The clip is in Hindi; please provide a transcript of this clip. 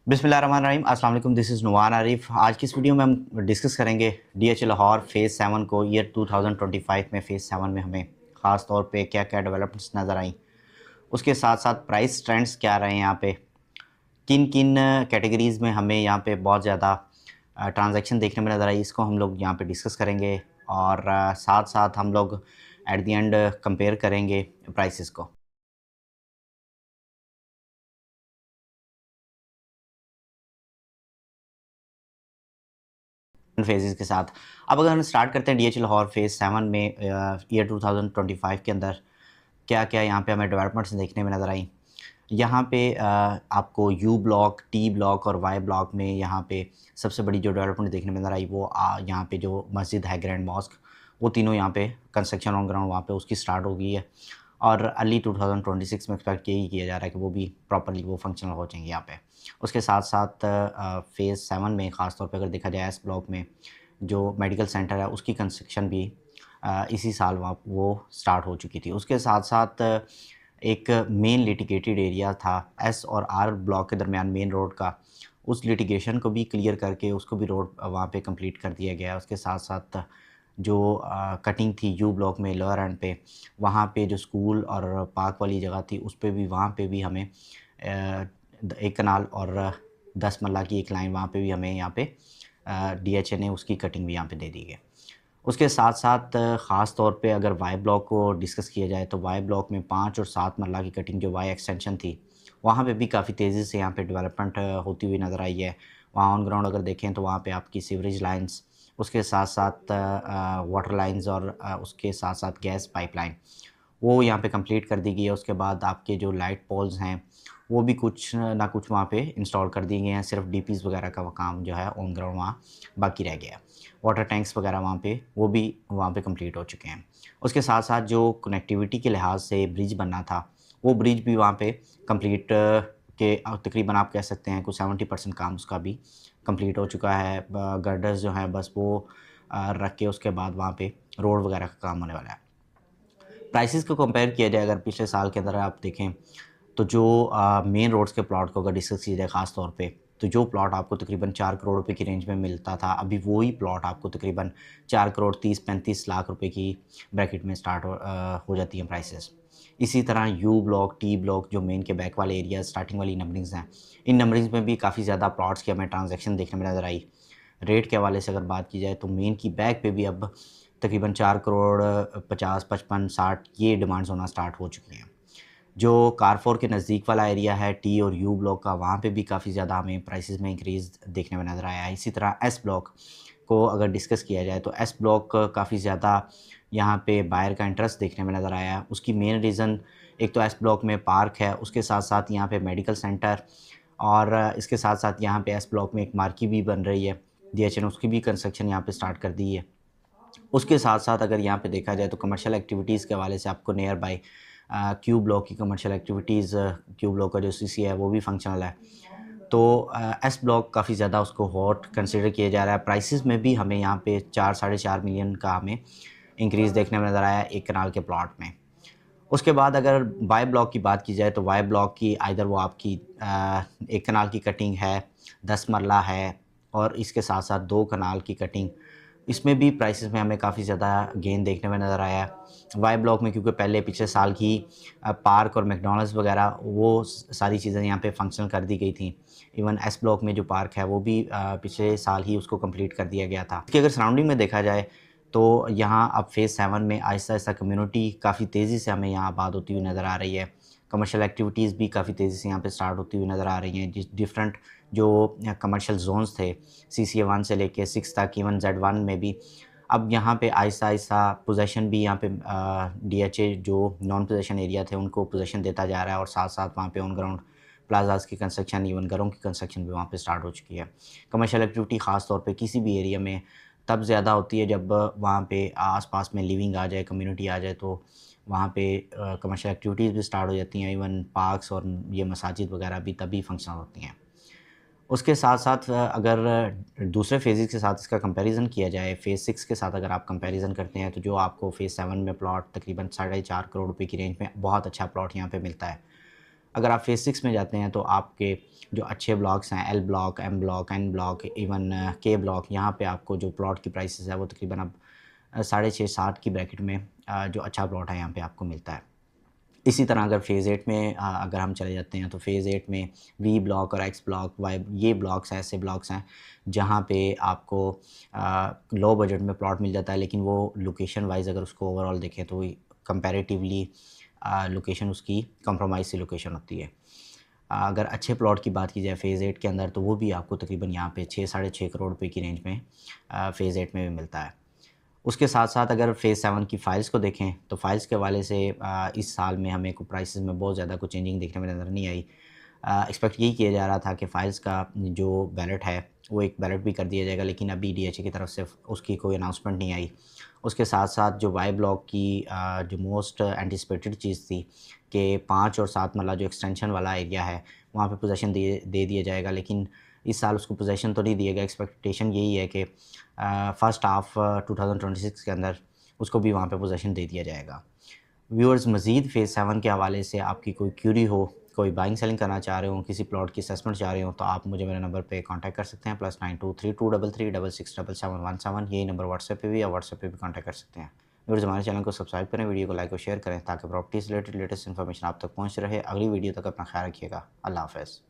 बिस्मिल्लाहिर्रहमानिर्रहीम अस्सलाम वालेकुम। This is Numan Arif. आज की इस वीडियो में हम डिस्कस करेंगे डीएच लाहौर फ़ेज़ 7 को ईयर 2025 में फ़ेज़ 7 में हमें ख़ास तौर पे क्या-क्या डेवलपमेंट्स नज़र आई। उसके साथ-साथ प्राइस ट्रेंड्स क्या रहे हैं यहाँ पे, किन-किन कैटेगरीज़ में हमें यहाँ पे बहुत ज़्यादा ट्रांज़ैक्शन देखने में नज़र आई, इसको हम लोग यहाँ पे डिस्कस करेंगे और साथ-साथ हम लोग एट द एंड कंपेयर करेंगे प्राइसेस को। फेजेस के साथ। अब अगर हम स्टार्ट करते हैं डीएच लाहौर फ़ेज़ 7 में ईयर 2025 के अंदर क्या-क्या यहाँ पे हमें डेवलपमेंट्स देखने में नज़र आई। यहाँ पे आपको यू ब्लॉक, टी ब्लॉक और वाई ब्लॉक में यहाँ पे सबसे बड़ी जो डेवलपमेंट देखने में नज़र आई वो यहाँ पे जो मस्जिद है ग्रैंड मॉस्क, वो तीनों यहाँ पे कंस्ट्रक्शन ऑन ग्राउंड वहाँ पे उसकी स्टार्ट हो गई है और अर्ली 2026 में एक्सपेक्ट यही किया जा रहा है कि वो भी प्रॉपर्ली वो फंक्शनल हो जाएंगे यहाँ पे। उसके साथ-साथ फ़ेज़ 7 में ख़ास तौर पे अगर देखा जाए एस ब्लॉक में जो मेडिकल सेंटर है उसकी कंस्ट्रक्शन भी इसी साल वहाँ वो स्टार्ट हो चुकी थी। उसके साथ-साथ एक मेन लिटिगेटेड एरिया था एस और आर ब्लॉक के दरमियान मेन रोड का, उस लिटिगेशन को भी क्लियर करके उसको भी रोड वहाँ पे कंप्लीट कर दिया गया है। उसके साथ-साथ जो कटिंग थी यू ब्लॉक में लोअर एंड पे, वहाँ पे जो स्कूल और पार्क वाली जगह थी उस पे भी वहाँ पे भी हमें एक कनाल और 10 मरला की एक लाइन वहाँ पे भी हमें यहाँ पे डीएचए ने उसकी कटिंग भी यहाँ पे दे दी है। उसके साथ-साथ ख़ास तौर पे अगर वाई ब्लॉक को डिस्कस किया जाए तो वाई ब्लॉक में 5 और 7 मरला की कटिंग जो वाई एक्सटेंशन थी, वहाँ पे भी काफ़ी तेज़ी से यहाँ पे डेवलपमेंट होती हुई नज़र आई है। वहाँ ऑन ग्राउंड अगर देखें तो वहाँ पे आपकी सीवरेज लाइन्स, उसके साथ-साथ वाटर लाइन्स और उसके साथ-साथ गैस पाइपलाइन, वो यहाँ पे कंप्लीट कर दी गई है। उसके बाद आपके जो लाइट पोल्स हैं, वो भी कुछ ना कुछ वहाँ पे इंस्टॉल कर दिए गए हैं। सिर्फ़ डीपीज़ वगैरह का वो काम जो है ऑन ग्राउंड वहाँ बाकी रह गया है। वाटर टैंक्स वगैरह वहाँ पे वो भी वहाँ पे कंप्लीट हो चुके हैं। उसके साथ-साथ जो कनेक्टिविटी के लिहाज़ से ब्रिज बनना था, वो ब्रिज भी वहाँ पे कंप्लीट के तकरीबन आप कह सकते हैं कुछ 70% काम उसका भी कंप्लीट हो चुका है। गर्डर्स जो हैं बस वो रख के उसके बाद वहाँ पे रोड वगैरह का काम होने वाला है। प्राइसेज़ को कंपेयर किया जाए अगर पिछले साल के अंदर आप देखें, तो जो मेन रोड्स के प्लॉट को अगर डिस्कस किया जाए ख़ास तौर पे, तो जो प्लॉट आपको तकरीबन 4 करोड़ रुपए की रेंज में मिलता था, अभी वही प्लॉट आपको तकरीबन 4 करोड़ 30-35 लाख रुपए की ब्रैकेट में स्टार्ट हो जाती हैं प्राइसेज़। इसी तरह यू ब्लॉक, टी ब्लॉक जो मेन के बैक वाले एरिया स्टार्टिंग वाली नंबरिंग्स हैं, इन नंबरिंग्स में भी काफ़ी ज़्यादा प्लॉट्स की हमें ट्रांज़ैक्शन देखने में नज़र आई। रेट के हवाले से अगर बात की जाए तो मेन की बैक पे भी अब तकरीबन 4 करोड़ 50, 55, 60 ये डिमांड्स होना स्टार्ट हो चुकी हैं। जो कारफोर के नज़दीक वाला एरिया है टी और यू ब्लॉक का, वहाँ पे भी काफ़ी ज़्यादा हमें प्राइसेस में इंक्रीज़ देखने में नज़र आया है। इसी तरह एस ब्लॉक को अगर डिस्कस किया जाए तो एस ब्लॉक काफ़ी ज़्यादा यहाँ पे बायर का इंटरेस्ट देखने में नज़र आया है। उसकी मेन रीज़न एक तो एस ब्लॉक में पार्क है, उसके साथ-साथ यहाँ पे मेडिकल सेंटर और इसके साथ-साथ यहाँ पे एस ब्लॉक में एक मार्केट भी बन रही है। डीएचए ने उसकी भी कंस्ट्रक्शन यहाँ पे स्टार्ट कर दी है। उसके साथ-साथ अगर यहाँ पे देखा जाए तो कमर्शियल एक्टिविटीज़ के हवाले से आपको नियर बाय क्यू ब्लॉक की कमर्शियल एक्टिविटीज़ क्यू ब्लॉक का जो सीसी है वो भी फंक्शनल है। तो एस ब्लॉक काफ़ी ज़्यादा उसको हॉट कंसिडर किया जा रहा है। प्राइसेज़ में भी हमें यहाँ पे 4 साढ़े 4 मिलियन का हमें इंक्रीज़ देखने में नज़र आया है एक कनाल के प्लॉट में। उसके बाद अगर वाई ब्लॉक की बात की जाए तो वाई ब्लॉक की आइदर वो आपकी 1 कनाल की कटिंग है, 10 मरला है और इसके साथ-साथ 2 कनाल की कटिंग, इसमें भी प्राइसेस में हमें काफ़ी ज़्यादा गेन देखने में नज़र आया है। वाई ब्लॉक में क्योंकि पहले पिछले साल ही पार्क और मैकडॉनल्ड्स वगैरह वो सारी चीज़ें यहाँ पे फंक्शनल कर दी गई थी। इवन एस ब्लॉक में जो पार्क है वो भी पिछले साल ही उसको कंप्लीट कर दिया गया था। इसकी अगर सराउंडिंग में देखा जाए तो यहाँ अब फ़ेज़ 7 में आहिस्ता-आहिस्ता कम्युनिटी काफ़ी तेज़ी से हमें यहाँ आबाद होती हुई नज़र आ रही है। कमर्शियल एक्टिविटीज़ भी काफ़ी तेज़ी से यहाँ पे स्टार्ट होती हुई नज़र आ रही हैं। जिस डिफरेंट जो कमर्शियल ज़ोन्स थे, सीसीए 1 से लेके 6 तक, इवन Z1 में भी अब यहाँ पे आहिस्ता-आहिस्ता पोज़ेशन भी यहाँ पे डीएचए जो नॉन पोज़ेशन एरिया थे उनको पोज़ेशन देता जा रहा है और साथ-साथ वहाँ पे ऑन ग्राउंड प्लाज़ाज़ की कंस्ट्रक्शन, इवन घरों की कंस्ट्रक्शन भी वहाँ पे स्टार्ट हो चुकी है। कमर्शियल एक्टिविटी ख़ास तौर पे किसी भी एरिया में तब ज़्यादा होती है जब वहाँ पे आस-पास में लिविंग आ जाए, कम्युनिटी आ जाए, तो वहाँ पे कमर्शियल एक्टिविटीज़ भी स्टार्ट हो जाती हैं। इवन पार्क्स और ये मसाजिद वगैरह भी तभी फंक्शनल होती हैं। उसके साथ-साथ अगर दूसरे फ़ेज़ेज़ के साथ इसका कंपैरिज़न किया जाए, फ़ेज़ 6 के साथ अगर आप कंपैरिज़न करते हैं, तो जो आपको फ़ेज़ 7 में प्लॉट तकरीबन साढ़े 4 करोड़ रुपए की रेंज में बहुत अच्छा प्लॉट यहाँ पे मिलता है। अगर आप फ़ेज़ 6 में जाते हैं तो आपके जो अच्छे ब्लॉक्स हैं, L block, M block, N block, even के ब्लॉक, यहाँ पे आपको जो प्लॉट की प्राइसेस है वो तकरीबन अब साढ़े 6-7 की ब्रैकेट में जो अच्छा प्लॉट है यहाँ पे आपको मिलता है। इसी तरह अगर फ़ेज़ 8 में अगर हम चले जाते हैं तो फ़ेज़ 8 में वी ब्लॉक और एक्स ब्लॉक, वाई, ये ब्लॉक्स ऐसे ब्लॉक्स हैं जहाँ पे आपको लो बजट में प्लॉट मिल जाता है, लेकिन वो लोकेशन वाइज़ अगर उसको ओवरऑल देखें तो कंपैरेटिवली लोकेशन उसकी कॉम्प्रोमाइज़ सी लोकेशन होती है। अगर अच्छे प्लॉट की बात की जाए फ़ेज़ 8 के अंदर तो वो भी आपको तकरीबन यहाँ पे 6 साढ़े 6 करोड़ रुपए की रेंज में फ़ेज़ 8 में भी मिलता है। उसके साथ-साथ अगर फ़ेज़ 7 की फ़ाइल्स को देखें, तो फ़ाइल्स के हवाले से इस साल में हमें को प्राइसेज़ में बहुत ज़्यादा कुछ चेंजिंग देखने में नज़र नहीं आई। एक्सपेक्ट यही किया जा रहा था कि फ़ाइल्स का जो बैलेट है, वो एक बैलेट भी कर दिया जाएगा, लेकिन अभी डीएचए की तरफ से उसकी कोई अनाउंसमेंट नहीं आई। उसके साथ-साथ जो वाई ब्लॉक की जो मोस्ट एंटिसिपेटेड चीज़ थी कि 5 और 7 मरला जो एक्सटेंशन वाला एरिया है, वहाँ पे पोज़ेशन दे दिया जाएगा, लेकिन इस साल उसको पोज़ेशन तो नहीं दिया गया। एक्सपेक्टेशन यही है कि फर्स्ट हाफ 2026 के अंदर उसको भी वहाँ पे पोज़ीशन दे दिया जाएगा। व्यूअर्स, मज़ीद फ़ेज़ 7 के हवाले से आपकी कोई क्यूरी हो, कोई बाइंग सेलिंग करना चाह रहे हो, किसी प्लॉट की असेसमेंट चाह रहे हो, तो आप मुझे मेरे नंबर पे कॉन्टैक्ट कर सकते हैं, +923233667717। यही नंबर व्हाट्सएप पे भी या व्हाट्सएप पे भी कॉन्टैक्ट कर सकते हैं। व्यूअर्स, हमारे चैनल को सब्सक्राइब करें, वीडियो को लाइक और शेयर करें ताकि प्रॉपर्टी से रिलेटेड लेटेस्ट इन्फॉर्मेशन आप तक पहुँच रहे। अगली वीडियो तक अपना ख्याल रखिएगा। अल्लाह हाफ़िज़।